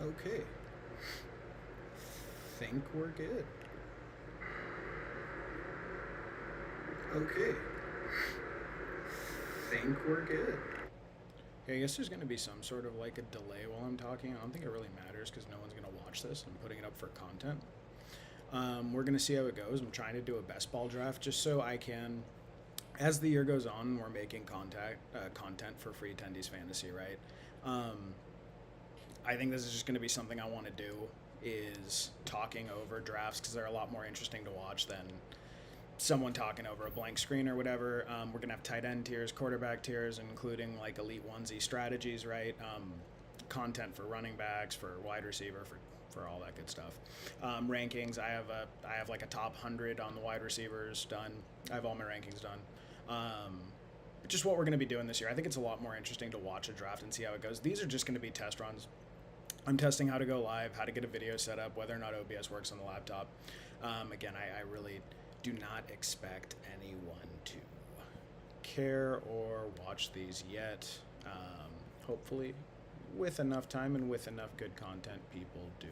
Okay. Think we're good. Okay. Think we're good. Okay, I guess there's going to be some sort of like a delay while I'm talking. I don't think it really matters because no one's going to watch this. I'm putting it up for content. We're going to see how it goes. I'm trying to do a best ball draft just so I can, as the year goes on, we're making content for free Tendies Fantasy, right? Um, I think this is just going to be something I want to do is talking over drafts because they're a lot more interesting to watch than someone talking over a blank screen or whatever. We're gonna have tight end tiers, quarterback tiers, including like elite onesie strategies, right? Content for running backs, for wide receiver, for all that good stuff. Rankings. I have like a top 100 on the wide receivers done. I have all my rankings done. Just what we're going to be doing this year. I think it's a lot more interesting to watch a draft and see how it goes. These are just going to be test runs. I'm testing how to go live, how to get a video set up, whether or not OBS works on the laptop. Again, I really do not expect anyone to care or watch these yet. Hopefully, with enough time and with enough good content, people do.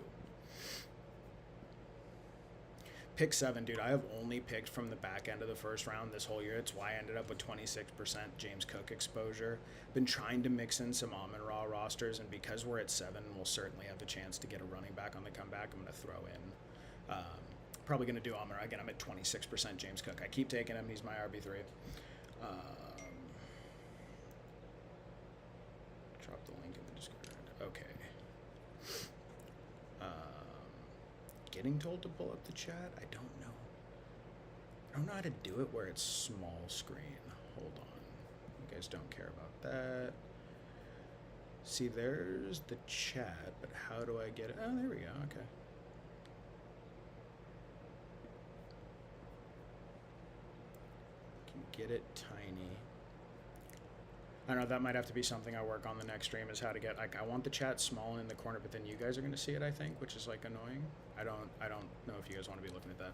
Pick 7, dude. I have only picked from the back end of the first round this whole year. It's why I ended up with 26% James Cook exposure. Been trying to mix in some Amon Ra rosters, and because we're at 7, we'll certainly have a chance to get a running back on the comeback. I'm going to throw in. Probably going to do Amon Ra. Again, I'm at 26% James Cook. I keep taking him. He's my RB3. Drop the link in the Discord. Okay. Getting told to pull up the chat? I don't know. I don't know how to do it where it's small screen. Hold on. You guys don't care about that. See, there's the chat, but how do I get it? Oh, there we go. Okay. Can get it tiny. I don't know, that might have to be something I work on the next stream is how to get, like, I want the chat small and in the corner, but then you guys are going to see it, I think, which is like annoying. I don't know if you guys want to be looking at that.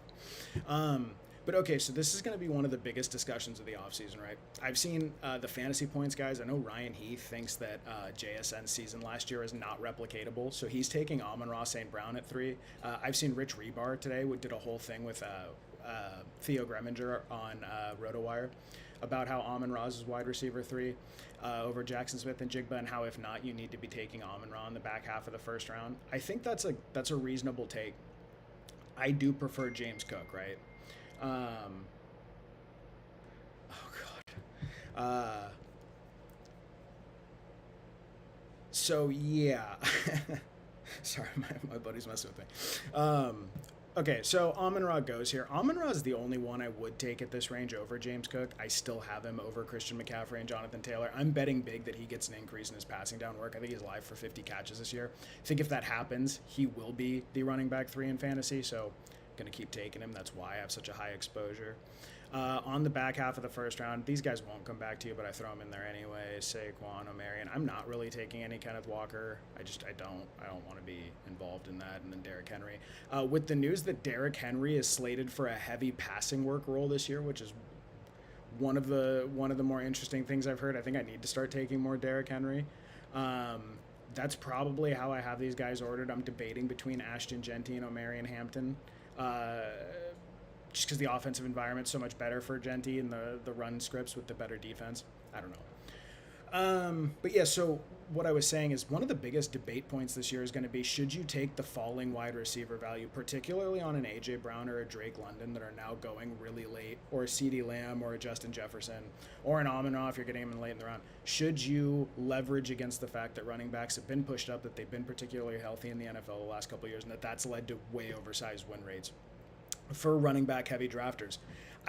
But okay, so this is going to be one of the biggest discussions of the offseason, right? I've seen the fantasy points guys. I know Ryan Heath thinks that JSN's season last year is not replicatable, so he's taking Amon-Ra St. Brown at 3. I've seen Rich Rebar today did a whole thing with Theo Greminger on RotoWire about how Amon-Ra is wide receiver 3 over Jackson Smith and Jigba, and how if not, you need to be taking Amon-Ra in the back half of the first round. I think that's a reasonable take. I do prefer James Cook, right? Oh God. So yeah. Sorry, my buddy's messing with me. Okay, so Amon-Ra goes here. Amon-Ra is the only one I would take at this range over James Cook. I still have him over Christian McCaffrey and Jonathan Taylor. I'm betting big that he gets an increase in his passing down work. I think he's live for 50 catches this year. I think if that happens, he will be the running back 3 in fantasy, so I'm going to keep taking him. That's why I have such a high exposure. On the back half of the first round, these guys won't come back to you, but I throw them in there anyway. Saquon, O'Marion. I'm not really taking any Kenneth Walker. I don't want to be involved in that. And then Derrick Henry. With the news that Derrick Henry is slated for a heavy passing work role this year, which is one of the more interesting things I've heard. I think I need to start taking more Derrick Henry. That's probably how I have these guys ordered. I'm debating between Ashton Genty and O'Marion Hampton. Just because the offensive environment's so much better for Genty and the run scripts with the better defense. I don't know. But yeah, so what I was saying is one of the biggest debate points this year is going to be, should you take the falling wide receiver value, particularly on an A.J. Brown or a Drake London that are now going really late, or a CeeDee Lamb or a Justin Jefferson, or an Amon-Ra if you're getting him late in the round. Should you leverage against the fact that running backs have been pushed up, that they've been particularly healthy in the NFL the last couple of years, and that's led to way oversized win rates for running back heavy drafters?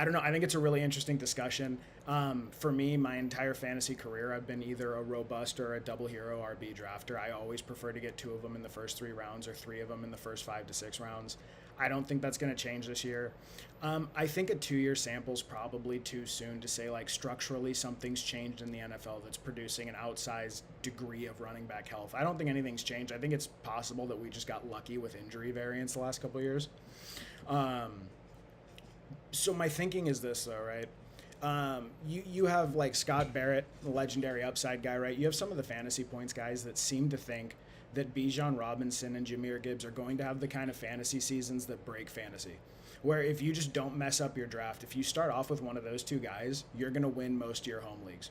I don't know. I think it's a really interesting discussion. For me, my entire fantasy career, I've been either a robust or a double hero RB drafter. I always prefer to get 2 of them in the first 3 rounds or 3 of them in the first 5 to 6 rounds. I don't think that's going to change this year. I think a 2-year sample is probably too soon to say, like, structurally something's changed in the NFL that's producing an outsized degree of running back health. I don't think anything's changed. I think it's possible that we just got lucky with injury variance the last couple of years. So my thinking is this, though, right? You have, like, Scott Barrett, the legendary upside guy, right? You have some of the fantasy points guys that seem to think that Bijan Robinson and Jahmyr Gibbs are going to have the kind of fantasy seasons that break fantasy. Where if you just don't mess up your draft, if you start off with one of those two guys, you're going to win most of your home leagues.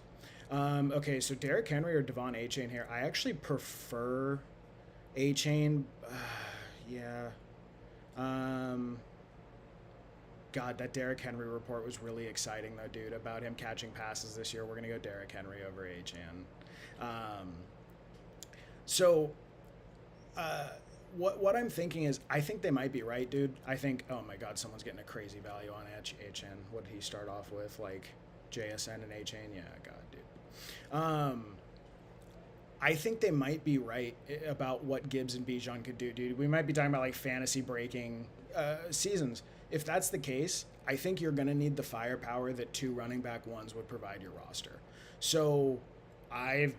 Okay, so Derrick Henry or Devon A-Chain here. I actually prefer A-Chain. Yeah. God, that Derrick Henry report was really exciting, though, dude, about him catching passes this year. We're going to go Derrick Henry over A-Chain. So, what I'm thinking is, I think they might be right, dude. I think, oh my God, someone's getting a crazy value on A-Chain. What did he start off with? Like, JSN and A-Chain? Yeah, God, dude. I think they might be right about what Gibbs and Bijan could do, dude. We might be talking about, like, fantasy breaking seasons. If that's the case, I think you're going to need the firepower that two running back ones would provide your roster. So I've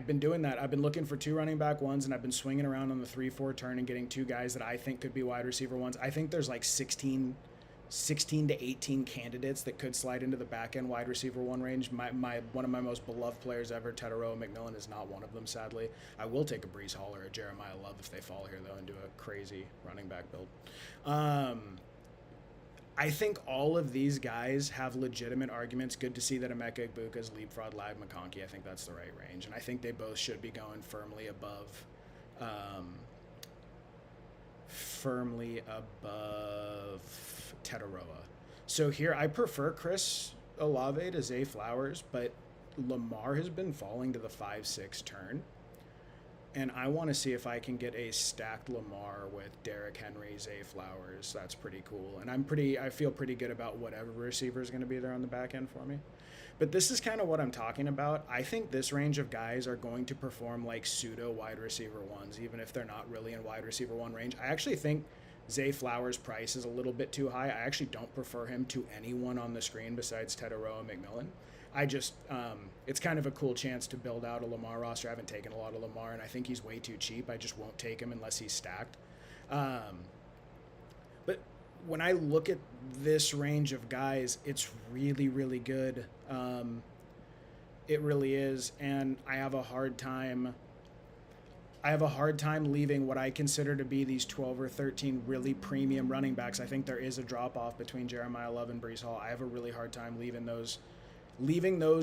been doing that. I've been looking for two running back ones, and I've been swinging around on the 3-4 turn and getting two guys that I think could be wide receiver ones. I think there's like 16 to 18 candidates that could slide into the back end wide receiver one range. My one of my most beloved players ever, Tedoroa McMillan, is not one of them, sadly. I will take a Breece Hall or a Jeremiah Love if they fall here, though, and do a crazy running back build. I think all of these guys have legitimate arguments. Good to see that Emeka Egbuka's leapfrog Live McConkey. I think that's the right range, and I think they both should be going firmly above Tedoroa. So here, I prefer Chris Olave to Zay Flowers, but Lamar has been falling to the 5-6 turn. And I want to see if I can get a stacked Lamar with Derrick Henry, Zay Flowers. That's pretty cool. And I feel pretty good about whatever receiver is going to be there on the back end for me. But this is kind of what I'm talking about. I think this range of guys are going to perform like pseudo wide receiver ones, even if they're not really in wide receiver one range. I actually think Zay Flowers' price is a little bit too high. I actually don't prefer him to anyone on the screen besides Tedoroa McMillan. I just, it's kind of a cool chance to build out a Lamar roster. I haven't taken a lot of Lamar, and I think he's way too cheap. I just won't take him unless he's stacked. But when I look at this range of guys, it's really, really good. It really is, and I have a hard time leaving what I consider to be these 12 or 13 really premium running backs. I think there is a drop-off between Jeremiah Love and Breece Hall. I have a really hard time leaving those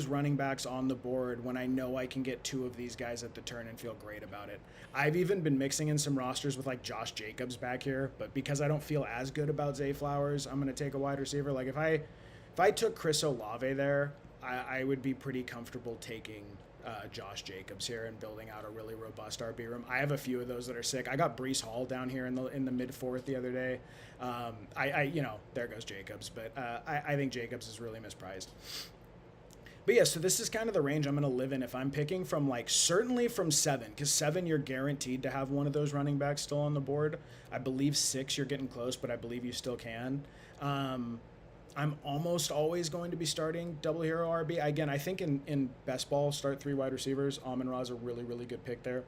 running backs on the board when I know I can get two of these guys at the turn and feel great about it. I've even been mixing in some rosters with like Josh Jacobs back here, but because I don't feel as good about Zay Flowers, I'm going to take a wide receiver. Like if I took Chris Olave there, I would be pretty comfortable taking Josh Jacobs here and building out a really robust RB room. I have a few of those that are sick. I got Breece Hall down here in the mid fourth the other day. There goes Jacobs, but I think Jacobs is really mispriced. But yeah, so this is kind of the range I'm going to live in if I'm picking from certainly from 7, because 7 you're guaranteed to have one of those running backs still on the board. I believe 6 you're getting close, but I believe you still can. I'm almost always going to be starting double hero RB. Again, I think in best ball, start 3 wide receivers. Amon-Ra's a really, really good pick there.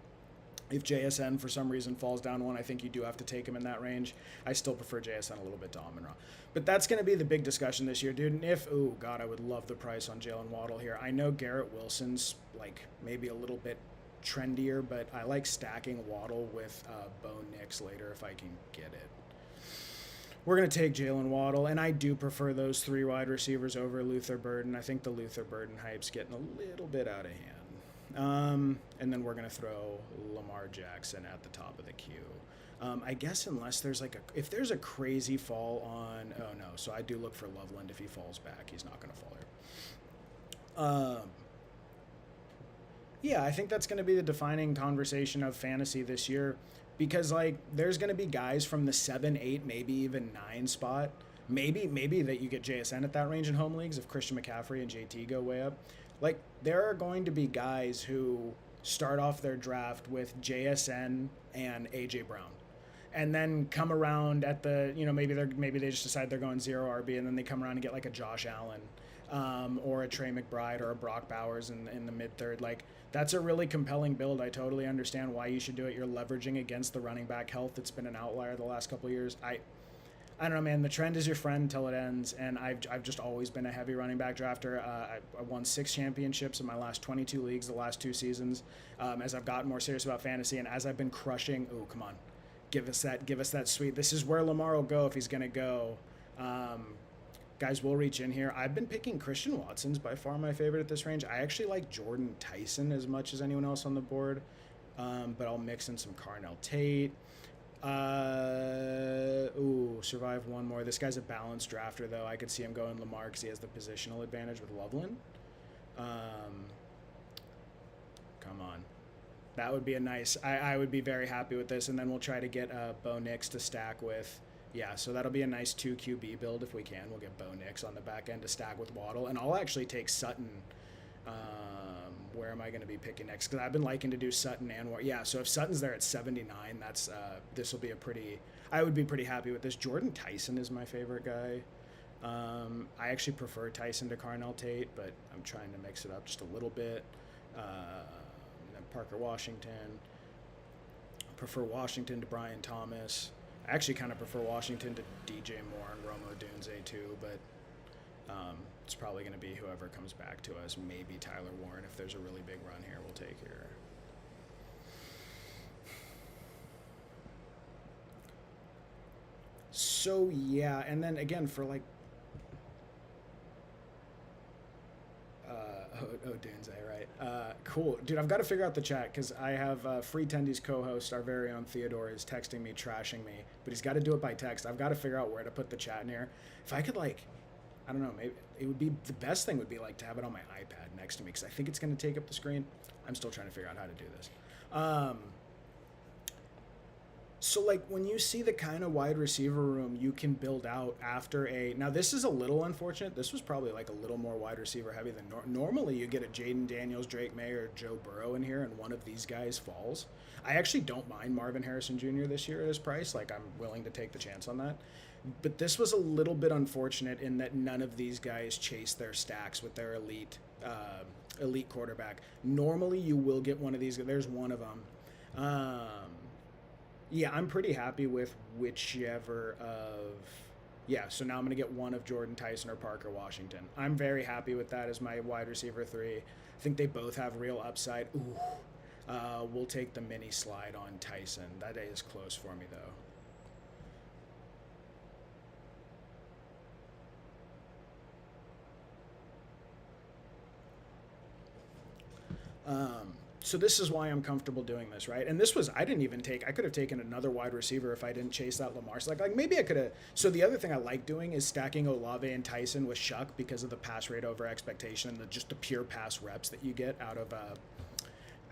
If JSN for some reason falls down one, I think you do have to take him in that range. I still prefer JSN a little bit to Amon-Ra. But that's going to be the big discussion this year, dude. And oh God, I would love the price on Jalen Waddle here. I know Garrett Wilson's maybe a little bit trendier, but I like stacking Waddle with Bo Nix later if I can get it. We're going to take Jalen Waddle, and I do prefer those 3 wide receivers over Luther Burden. I think the Luther Burden hype's getting a little bit out of hand. And then we're going to throw Lamar Jackson at the top of the queue. I guess unless there's if there's a crazy fall on, oh no, so I do look for Loveland if he falls back. He's not going to fall here. Yeah, I think that's going to be the defining conversation of fantasy this year, because there's going to be guys from the 7, 8, maybe even 9 spot. Maybe that you get JSN at that range in home leagues if Christian McCaffrey and JT go way up. There are going to be guys who start off their draft with JSN and AJ Brown, and then come around at the, maybe they just decide they're going 0 RB, and then they come around and get a Josh Allen, or a Trey McBride or a Brock Bowers in the mid third. That's a really compelling build. I totally understand why you should do it. You're leveraging against the running back health that's been an outlier the last couple of years. I don't know, man. The trend is your friend until it ends, and I've just always been a heavy running back drafter. I won 6 championships in my last 22 leagues the last 2 seasons. As I've gotten more serious about fantasy, and as I've been crushing, oh come on, give us that sweet. This is where Lamar will go if he's gonna go. Um, Guys will reach in here. I've been picking Christian Watson's by far my favorite at this range. I actually like Jordan Tyson as much as anyone else on the board, but I'll mix in some Carnell Tate. Survive one more. This guy's a balanced drafter, though. I could see him going Lamar because he has the positional advantage with Loveland. Come on. That would be a nice... I would be very happy with this, and then we'll try to get Bo Nix to stack with... Yeah, so that'll be a nice 2 QB build if we can. We'll get Bo Nix on the back end to stack with Waddle, and I'll actually take Sutton. Where am I going to be picking next? Because I've been liking to do Sutton and yeah. So if Sutton's there at 79, that's this will be a pretty. I would be pretty happy with this. Jordan Tyson is my favorite guy. I actually prefer Tyson to Carnell Tate, but I'm trying to mix it up just a little bit. Then Parker Washington. I prefer Washington to Brian Thomas. I actually kind of prefer Washington to DJ Moore and Romo Dunze too, but. It's probably going to be whoever comes back to us. Maybe Tyler Warren if there's a really big run here. We'll take here. So yeah, and then again for like Dunze, right? Cool, dude. I've got to figure out the chat because I have free Tendies co-host, our very own Theodore, is texting me, trashing me, but he's got to do it by text. I've got to figure out where to put the chat in here. If I could like. I don't know, maybe it would be the best thing would be like to have it on my iPad next to me because I think it's going to take up the screen. I'm still trying to figure out how to do this. So like when you see the kind of wide receiver room you can build out after now this is a little unfortunate. This was probably like a little more wide receiver heavy than normally you get a Jaden Daniels, Drake May, or Joe Burrow in here and one of these guys falls. I actually don't mind Marvin Harrison Jr. this year at his price. Like I'm willing to take the chance on that. But this was a little bit unfortunate in that none of these guys chase their stacks with their elite quarterback. Normally, you will get one of these. There's one of them. Yeah, I'm pretty happy with whichever of... Yeah, so now I'm going to get one of Jordan Tyson or Parker Washington. I'm very happy with that as my wide receiver 3. I think they both have real upside. We'll take the mini slide on Tyson. That is close for me, though. So this is why I'm comfortable doing this, right? And this was, I could have taken another wide receiver if I didn't chase that Lamar. So like maybe I could have, so the other thing I like doing is stacking Olave and Tyson with Shuck because of the pass rate over expectation and just the pure pass reps that you get out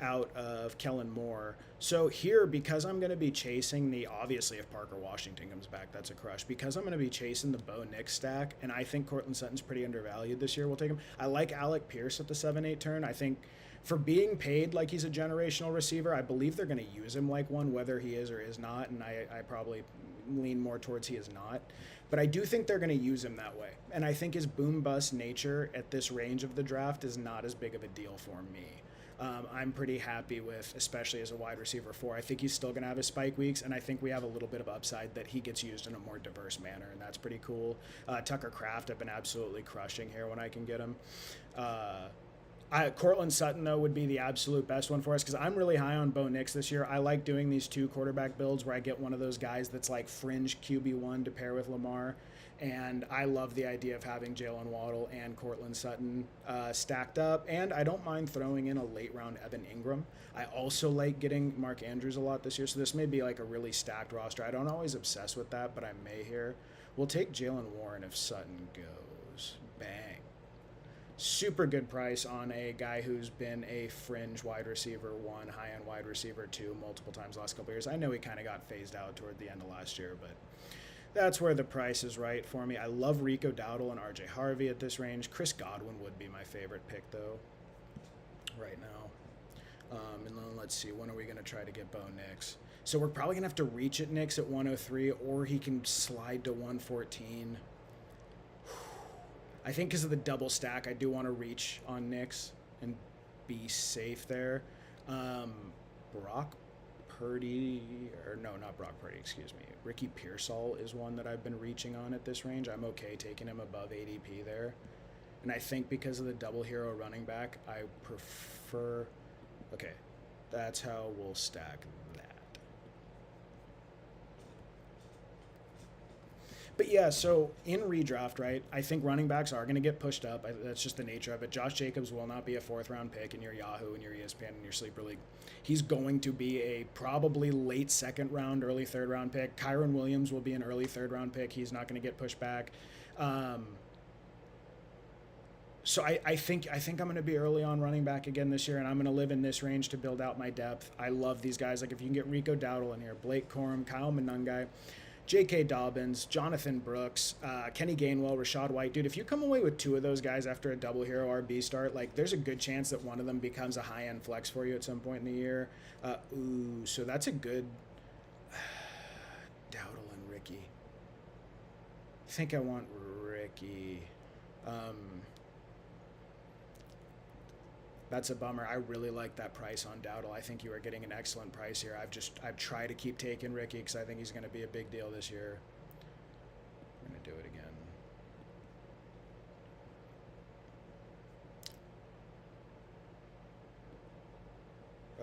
of Kellen Moore. So here, because I'm going to be chasing obviously if Parker Washington comes back, that's a crush. Because I'm going to be chasing the Bo Nix stack, and I think Cortland Sutton's pretty undervalued this year, we'll take him. I like Alec Pierce at the 7-8 turn. I think for being paid like he's a generational receiver, I believe they're going to use him like one, whether he is or is not, and I probably lean more towards he is not. But I do think they're going to use him that way. And I think his boom-bust nature at this range of the draft is not as big of a deal for me. I'm pretty happy with, especially as a wide receiver 4. I think he's still going to have his spike weeks, and I think we have a little bit of upside that he gets used in a more diverse manner, and that's pretty cool. Tucker Kraft, I've been absolutely crushing here when I can get him. Cortland Sutton, though, would be the absolute best one for us because I'm really high on Bo Nix this year. I like doing these 2 quarterback builds where I get one of those guys that's like fringe QB1 to pair with Lamar. And I love the idea of having Jalen Waddle and Cortland Sutton stacked up. And I don't mind throwing in a late-round Evan Ingram. I also like getting Mark Andrews a lot this year, so this may be like a really stacked roster. I don't always obsess with that, but I may here. We'll take Jalen Warren if Sutton goes. Bang. Super good price on a guy who's been a fringe wide receiver 1, high-end wide receiver 2 multiple times the last couple of years. I know he kind of got phased out toward the end of last year, but that's where the price is right for me. I love Rico Dowdle and RJ Harvey at this range. Chris Godwin would be my favorite pick, though, right now. And then let's see, when are we going to try to get Bo Nix? So we're probably going to have to reach at Nix at 103, or he can slide to 114. I think because of the double stack, I do want to reach on Nix and be safe there. Brock Purdy, or no, not Brock Purdy, excuse me. Ricky Pearsall is one that I've been reaching on at this range. I'm okay taking him above ADP there. And I think because of the double hero running back, I prefer. Okay, that's how we'll stack that. But yeah, so in redraft, right, I think running backs are going to get pushed up. That's just the nature of it. Josh Jacobs will not be a fourth round pick in your Yahoo and your ESPN and your Sleeper League. He's going to be a probably late second round, early third round pick. Kyron Williams will be an early third round pick. He's not going to get pushed back. So I think I'm going to be early on running back again this year, and I'm going to live in this range to build out my depth. I love these guys. Like if you can get Rico Dowdle in here, Blake Corum, Kyle Monangai, J.K. Dobbins, Jonathan Brooks, Kenny Gainwell, Rashad White. Dude, if you come away with two of those guys after a double hero RB start, like there's a good chance that one of them becomes a high-end flex for you at some point in the year. So that's a good Dowdle and Ricky. I think I want Ricky. That's a bummer. I really like that price on Dowdle. I think you are getting an excellent price here. I've tried to keep taking Ricky because I think he's going to be a big deal this year. I'm going to do it again.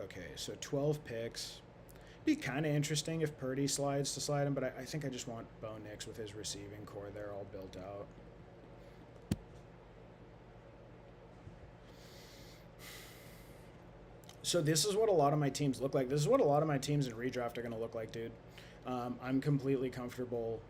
Okay, so 12 picks. Be kind of interesting if Purdy slides to slide him, but I think I just want Bo Nix with his receiving core there all built out. So this is what a lot of my teams look like. This is what a lot of my teams in redraft are going to look like, dude. I'm completely comfortable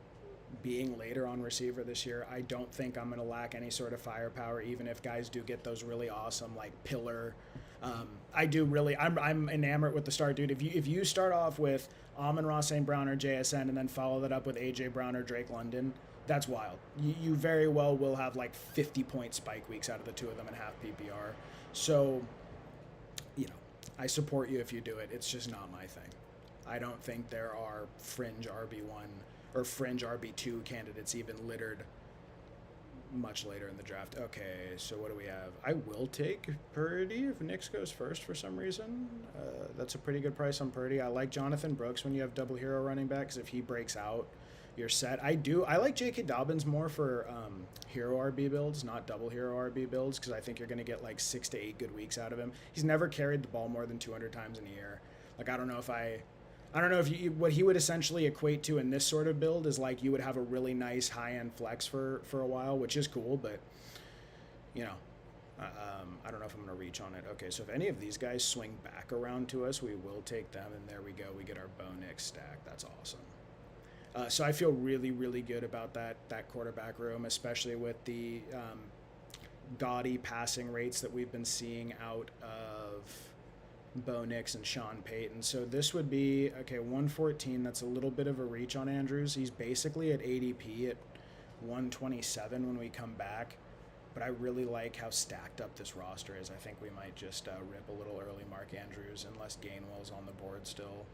being later on receiver this year. I don't think I'm going to lack any sort of firepower, even if guys do get those really awesome, like Pillar. I'm enamored with the start, dude. If you start off with Amon-Ra St. Brown or JSN and then follow that up with A.J. Brown or Drake London, that's wild. You very well will have like 50-point spike weeks out of the two of them in half PPR. So, I support you if you do it. It's just not my thing. I don't think there are fringe RB1 or fringe RB2 candidates even littered much later in the draft. Okay, so what do we have? I will take Purdy if Nix goes first for some reason. That's a pretty good price on Purdy. I like Jonathan Brooks when you have double hero running backs. If he breaks out, you're set. I like J.K. Dobbins more for hero RB builds, not double hero RB builds, because I think you're going to get like 6 to 8 good weeks out of him. He's never carried the ball more than 200 times in a year. Like I don't know if what he would essentially equate to in this sort of build is like you would have a really nice high-end flex for a while, which is cool, but I don't know if I'm going to reach on it. Okay, so if any of these guys swing back around to us, we will take them, and there we go. We get our Bo Nix stack. That's awesome. So I feel really, really good about that quarterback room, especially with the gaudy passing rates that we've been seeing out of Bo Nix and Sean Payton. So this would be, 114. That's a little bit of a reach on Andrews. He's basically at ADP at 127 when we come back. But I really like how stacked up this roster is. I think we might just rip a little early Mark Andrews unless Gainwell's on the board still.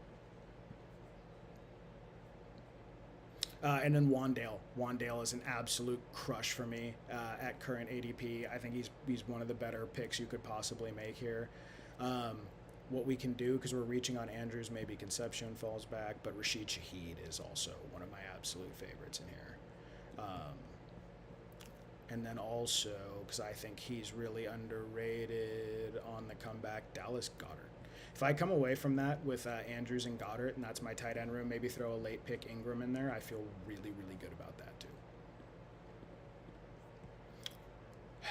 And then Wandale. Wandale is an absolute crush for me at current ADP. I think he's one of the better picks you could possibly make here. What we can do, because we're reaching on Andrews, maybe Concepcion falls back, but Rashid Shaheed is also one of my absolute favorites in here. And then also, because I think he's really underrated on the comeback, Dallas Goedert. If I come away from that with Andrews and Goddard, and that's my tight end room, maybe throw a late pick Ingram in there, I feel really, really good about that too. I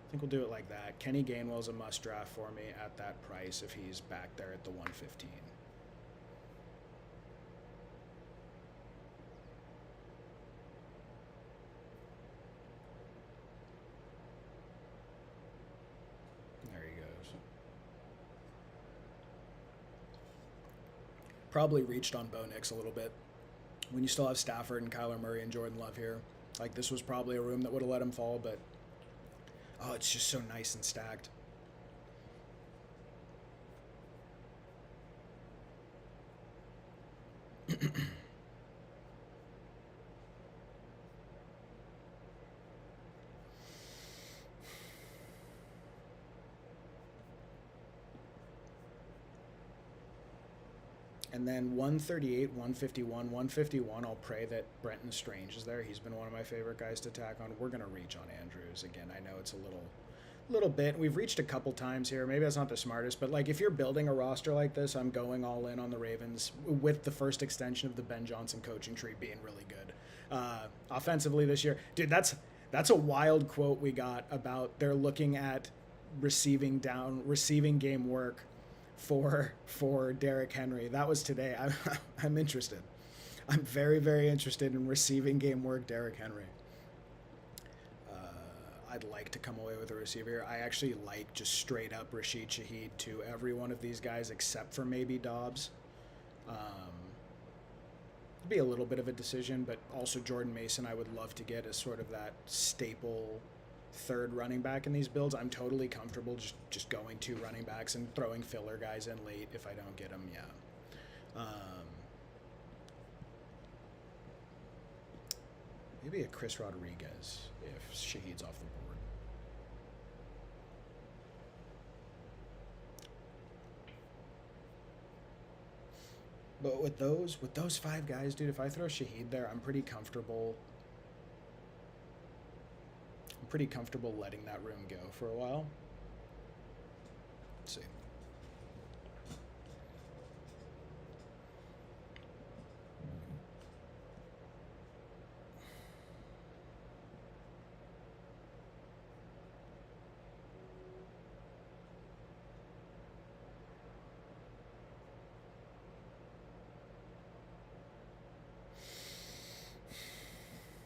think we'll do it like that. Kenny Gainwell's a must draft for me at that price if he's back there at the 115. Probably reached on Bo Nix a little bit. When you still have Stafford and Kyler Murray and Jordan Love here, like this was probably a room that would have let him fall, but it's just so nice and stacked. And then 138, 151, 151. I'll pray that Brenton Strange is there. He's been one of my favorite guys to tack on. We're gonna reach on Andrews again. I know it's a little bit. We've reached a couple times here. Maybe that's not the smartest, but like if you're building a roster like this, I'm going all in on the Ravens with the first extension of the Ben Johnson coaching tree being really good. Offensively this year, dude, that's a wild quote we got about they're looking at receiving game work for Derrick Henry. That was today. I'm interested. I'm very, very interested in receiving game work Derrick Henry. I'd like to come away with a receiver. I actually like just straight up Rashid Shaheed to every one of these guys except for maybe Dobbs. It'd be a little bit of a decision, but also Jordan Mason I would love to get as sort of that staple third running back in these builds. I'm totally comfortable just going to running backs and throwing filler guys in late if I don't get them. Yeah. Maybe a Chris Rodriguez if Shaheed's off the board. But with those five guys, dude, if I throw Shaheed there, I'm pretty comfortable. I'm pretty comfortable letting that room go for a while. Let's see.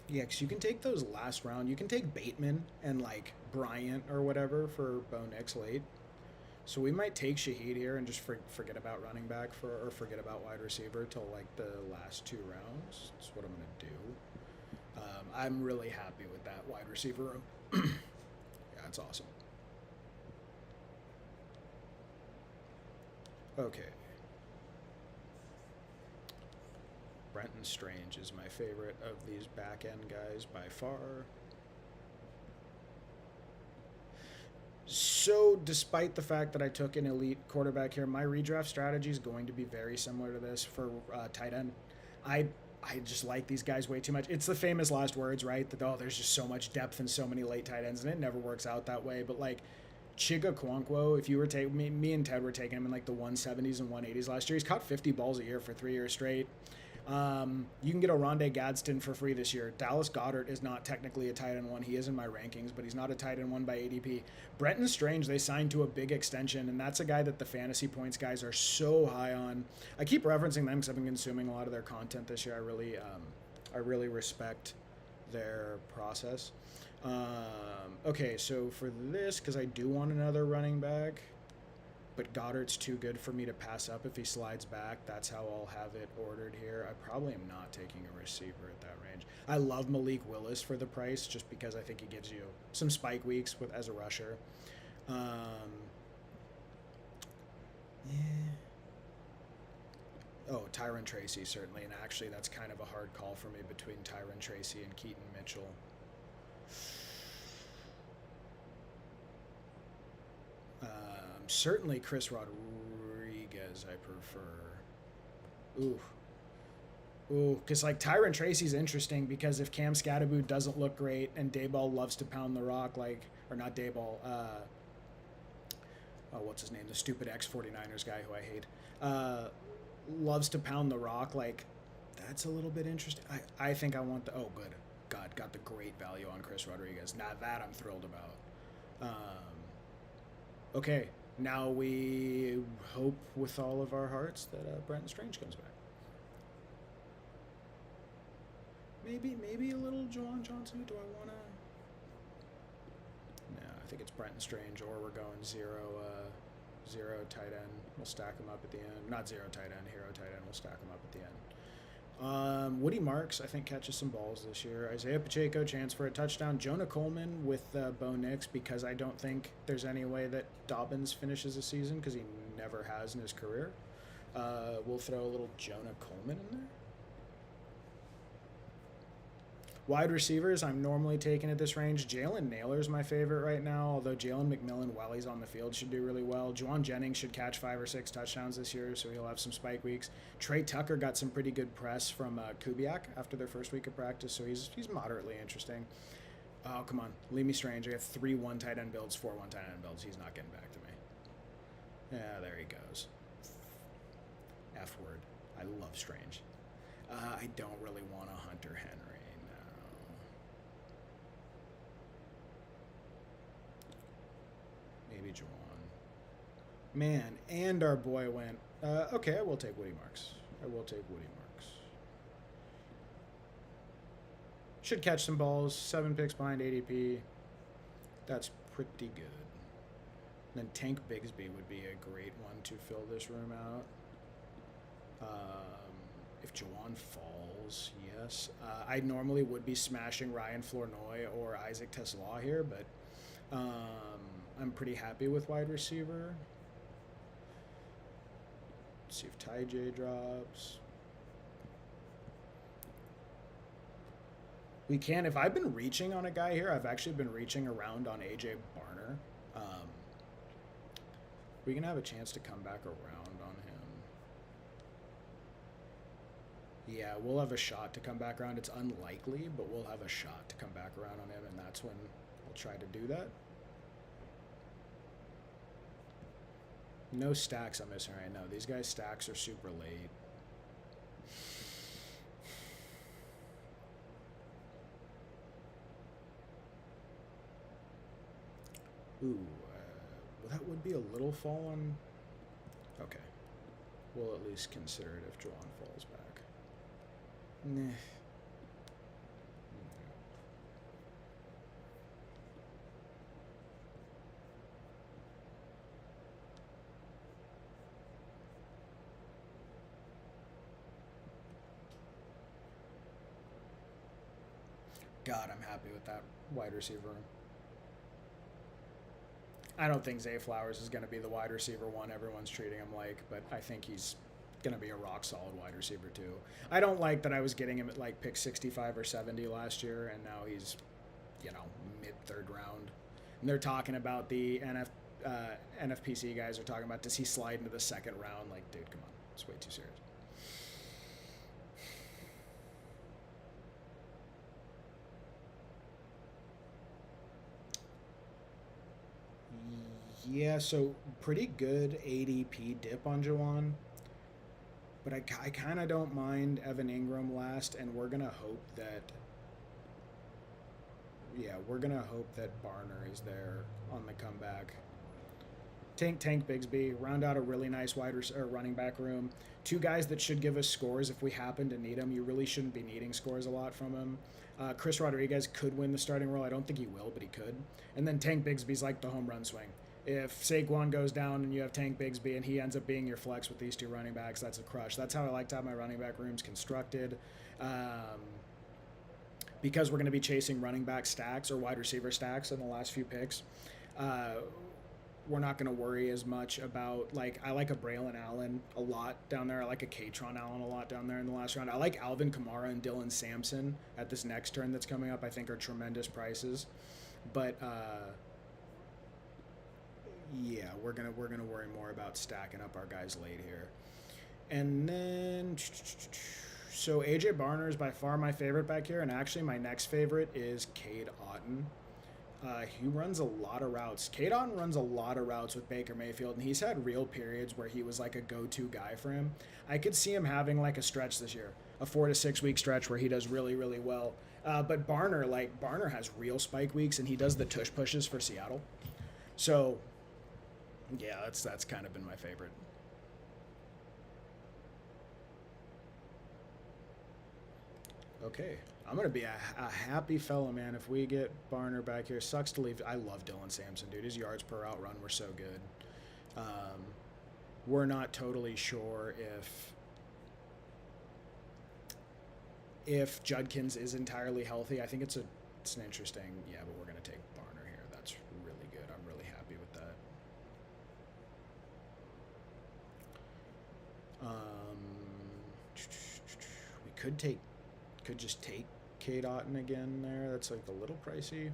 Yeah, because you can take those last round. You can take Bateman and like Bryant or whatever for Bo Nix late. So we might take Shaheed here and just forget about running back or forget about wide receiver till like the last two rounds. That's what I'm gonna do. I'm really happy with that wide receiver room. Yeah, it's awesome. Okay. Brenton Strange is my favorite of these back end guys by far. So, despite the fact that I took an elite quarterback here, my redraft strategy is going to be very similar to this for tight end. I just like these guys way too much. It's the famous last words, right? That, oh, there's just so much depth and so many late tight ends, and it never works out that way. But like Chiga Kwankwo, if you were taking me and Ted were taking him in like the 170s and 180s last year. He's caught 50 balls a year for 3 years straight. You can get Oronde Gadsden for free this year. Dallas Goedert is not technically a tight end one. He is in my rankings, but he's not a tight end one by ADP. Brenton Strange, they signed to a big extension, and that's a guy that the fantasy points guys are so high on. I keep referencing them because I've been consuming a lot of their content this year. I really respect their process. Okay, so for this, because I do want another running back, but Goddard's too good for me to pass up if he slides back. That's how I'll have it ordered here. I probably am not taking a receiver at that range. I love Malik Willis for the price just because I think he gives you some spike weeks as a rusher. Yeah. Oh, Tyron Tracy, certainly. And actually, that's kind of a hard call for me between Tyron Tracy and Keaton Mitchell. Certainly Chris Rodriguez I prefer. Ooh, because like Tyron Tracy's interesting because if Cam Scatterboot doesn't look great and Dayball loves to pound the rock, or not Dayball, what's his name? The stupid ex-49ers guy who I hate, loves to pound the rock, that's a little bit interesting. I think I want the, oh good, God, got the great value on Chris Rodriguez. Now that I'm thrilled about. Okay. Now we hope with all of our hearts that Brenton Strange comes back. Maybe a little Juwan Johnson. Do I want to? No, I think it's Brenton Strange, or we're going zero tight end. We'll stack them up at the end. Not zero tight end, hero tight end. We'll stack them up at the end. Woody Marks, I think, catches some balls this year. Isaiah Pacheco, chance for a touchdown. Jonah Coleman with Bo Nix, because I don't think there's any way that Dobbins finishes a season because he never has in his career. We'll throw a little Jonah Coleman in there. Wide receivers, I'm normally taking at this range. Jalen Naylor's my favorite right now, although Jalen McMillan, while he's on the field, should do really well. Juwan Jennings should catch 5 or 6 touchdowns this year, so he'll have some spike weeks. Trey Tucker got some pretty good press from Kubiak after their first week of practice, so he's moderately interesting. Oh, come on. Leave me strange. I have 3 1 tight end builds, 4 1 tight end builds. He's not getting back to me. Yeah, there he goes. F word. I love strange. I don't really want a Hunter Henry. No. Maybe Juwan. Man, and our boy went. Okay, I will take Woody Marks. I will take Woody Marks. Should catch some balls. 7 picks behind ADP. That's pretty good. Then Tank Bigsby would be a great one to fill this room out. If Jawan falls, yes. I normally would be smashing Ryan Flournoy or Isaac Tesla here, but I'm pretty happy with wide receiver. Let's see if Ty J drops. We can, if I've been reaching on a guy here, I've actually been reaching around on AJ Barner. We can have a chance to come back around on him. Yeah, we'll have a shot to come back around. It's unlikely, but we'll have a shot to come back around on him, and that's when we'll try to do that. No stacks I'm missing right now. These guys' stacks are super late. Ooh, well, that would be a little fall on. Okay. We'll at least consider it if Juwan falls back. Nah. God, I'm happy with that wide receiver. I don't think Zay Flowers is going to be the wide receiver one everyone's treating him like, but I think he's going to be a rock solid wide receiver too. I don't like that I was getting him at like pick 65 or 70 last year, and now he's, mid third round. And they're talking about the NFPC guys are talking about, does he slide into the second round? Like, dude, come on. It's way too serious. Yeah, so pretty good ADP dip on Jawan. But I kind of don't mind Evan Ingram last, and we're going to hope that... Yeah, we're going to hope that Barner is there on the comeback. Tank Bigsby, round out a really nice running back room. 2 guys that should give us scores if we happen to need them. You really shouldn't be needing scores a lot from him. Chris Rodriguez could win the starting role. I don't think he will, but he could. And then Tank Bigsby's like the home run swing. If Saquon goes down and you have Tank Bigsby and he ends up being your flex with these 2 running backs, that's a crush. That's how I like to have my running back rooms constructed. Because we're going to be chasing running back stacks or wide receiver stacks in the last few picks, we're not going to worry as much about, I like a Braylon Allen a lot down there. I like a Katron Allen a lot down there in the last round. I like Alvin Kamara and Dylan Sampson at this next turn that's coming up. I think are tremendous prices. But, yeah, we're gonna worry more about stacking up our guys late here. And then, so AJ Barner is by far my favorite back here, and actually my next favorite is Cade Otton. He runs a lot of routes. Cade Otton runs a lot of routes with Baker Mayfield, and he's had real periods where he was like a go-to guy for him. I could see him having like a stretch this year, a 4 to 6 week stretch where he does really, really well. But Barner has real spike weeks, and he does the tush pushes for Seattle. So, yeah, that's kind of been my favorite. Okay, I'm going to be a happy fella, man, if we get Barner back here. Sucks to leave. I love Dylan Sampson, dude. His yards per route run were so good. We're not totally sure if Judkins is entirely healthy. I think it's an interesting, yeah, but we're going to take Barner here. That's really good. I'm really happy with that. We could just take Kate Otten again there. That's like a little pricey.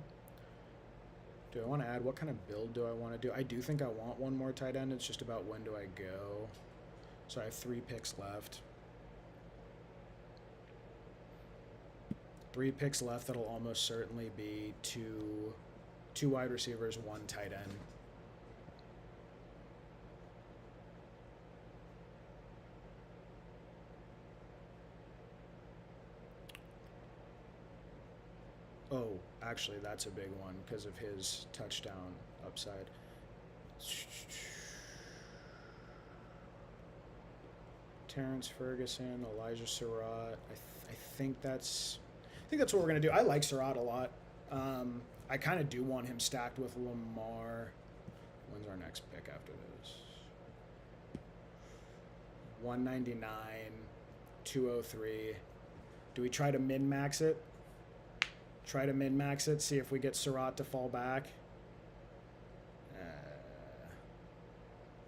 Do I want to add? What kind of build do I want to do? I do think I want one more tight end. It's just about when do I go. So I have 3 picks left. 3 picks left. That'll almost certainly be two wide receivers, 1 tight end. Oh, actually, that's a big one because of his touchdown upside. Terrence Ferguson, Elijah Surratt. I think that's what we're gonna do. I like Surratt a lot. I kind of do want him stacked with Lamar. When's our next pick after this? 199, 203. Do we try to min-max it? Try to min-max it, see if we get Surratt to fall back.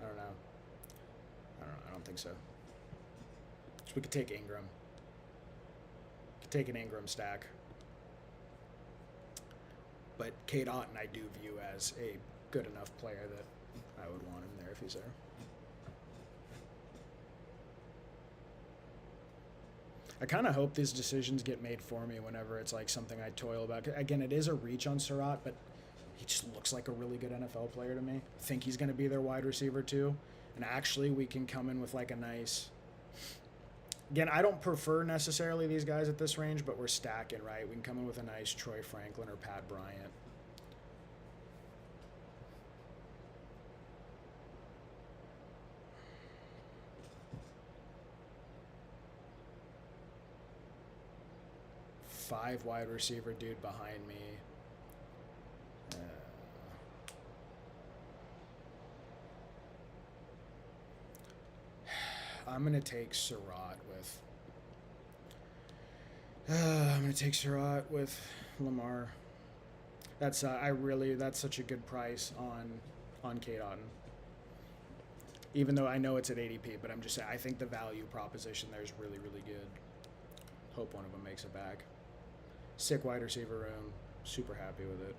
I don't know. I don't think so. So we could take Ingram. Could take an Ingram stack. But Kate Otten I do view as a good enough player that I would want him there if he's there. I kind of hope these decisions get made for me whenever it's like something I toil about. Again, it is a reach on Surratt, but he just looks like a really good NFL player to me. I think he's going to be their wide receiver too. And actually, we can come in with like a nice... Again, I don't prefer necessarily these guys at this range, but we're stacking, right? We can come in with a nice Troy Franklin or Pat Bryant. Five wide receiver dude behind me. I'm gonna take Surratt with. Lamar. That's that's such a good price on Kate Otten. Even though I know it's at ADP, but I'm just saying I think the value proposition there is really, really good. Hope one of them makes it back. Sick wide receiver room. Super happy with it.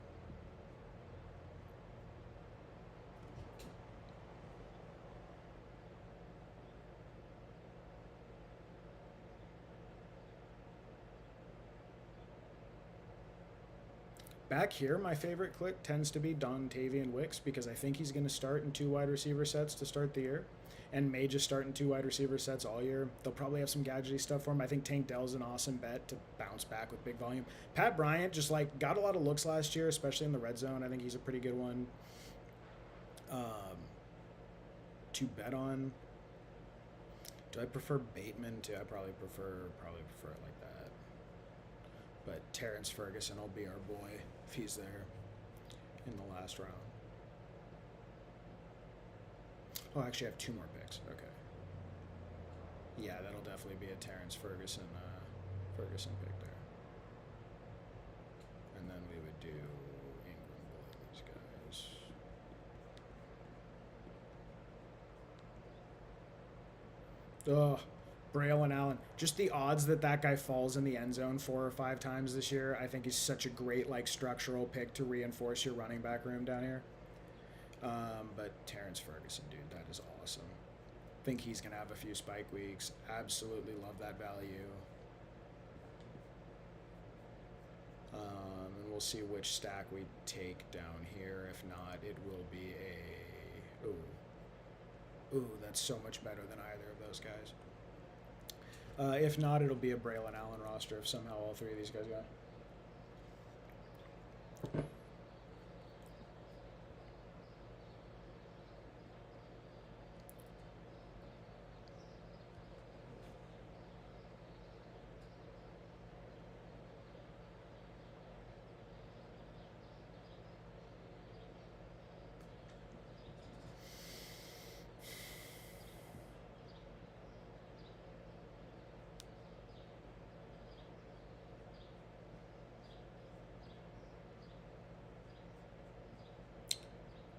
Back here, my favorite click tends to be Dontavian Wicks because I think he's going to start in 2 wide receiver sets to start the year and may just start in 2 wide receiver sets all year. They'll probably have some gadgety stuff for him. I think Tank Dell's an awesome bet to bounce back with big volume. Pat Bryant just like got a lot of looks last year, especially in the red zone. I think he's a pretty good one to bet on. Do I prefer Bateman too? I probably prefer it like that. But Terrence Ferguson will be our boy if he's there in the last round. Oh, actually, I have 2 more picks. Okay. Yeah, that'll definitely be a Terrence Ferguson pick there. And then we would do Ingram below these guys. Oh, Braylon Allen. Just the odds that guy falls in the end zone 4 or 5 times this year, I think he's such a great like structural pick to reinforce your running back room down here. But Terrence Ferguson, dude, that is awesome. Think he's going to have a few spike weeks. Absolutely love that value. And we'll see which stack we take down here. If not, it will be a... Ooh, that's so much better than either of those guys. If not, it'll be a Braylon Allen roster if somehow all 3 of these guys got.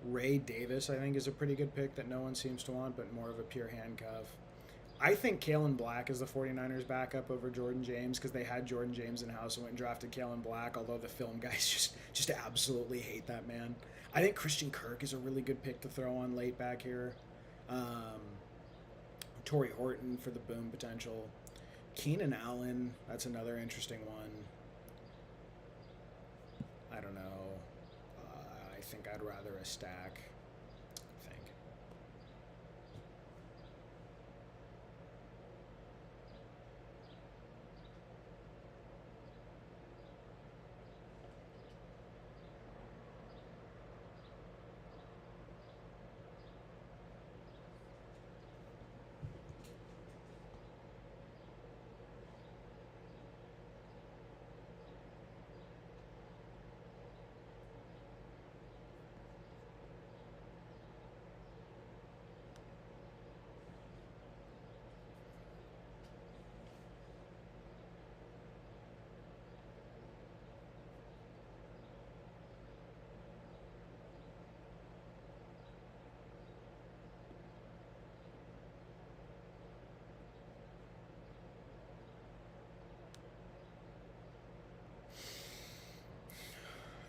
Ray Davis, I think, is a pretty good pick that no one seems to want, but more of a pure handcuff. I think Kalen Black is the 49ers backup over Jordan James because they had Jordan James in house and went and drafted Kalen Black, although the film guys just absolutely hate that man. I think Christian Kirk is a really good pick to throw on late back here. Um, Torrey Horton for the boom potential. Keenan Allen, that's another interesting one. I don't know. I think I'd rather a stack. I think.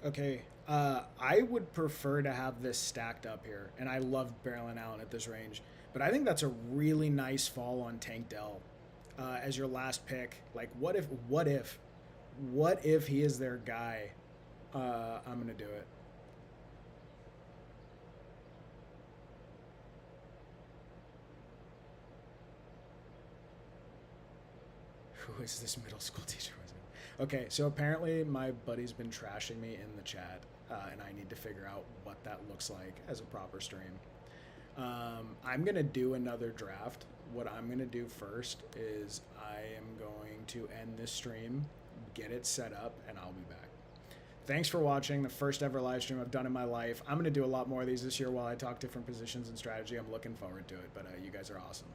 Okay. I would prefer to have this stacked up here, and I love Barrelin Allen at this range. But I think that's a really nice fall on Tank Dell as your last pick. Like, what if he is their guy? I'm gonna do it. Who is this middle school teacher? Okay, so apparently my buddy's been trashing me in the chat, and I need to figure out what that looks like as a proper stream. I'm gonna do another draft. What I'm gonna do first is I am going to end this stream, get it set up, and I'll be back. Thanks for watching the first ever live stream I've done in my life. I'm gonna do a lot more of these this year while I talk different positions and strategy. I'm looking forward to it, but you guys are awesome.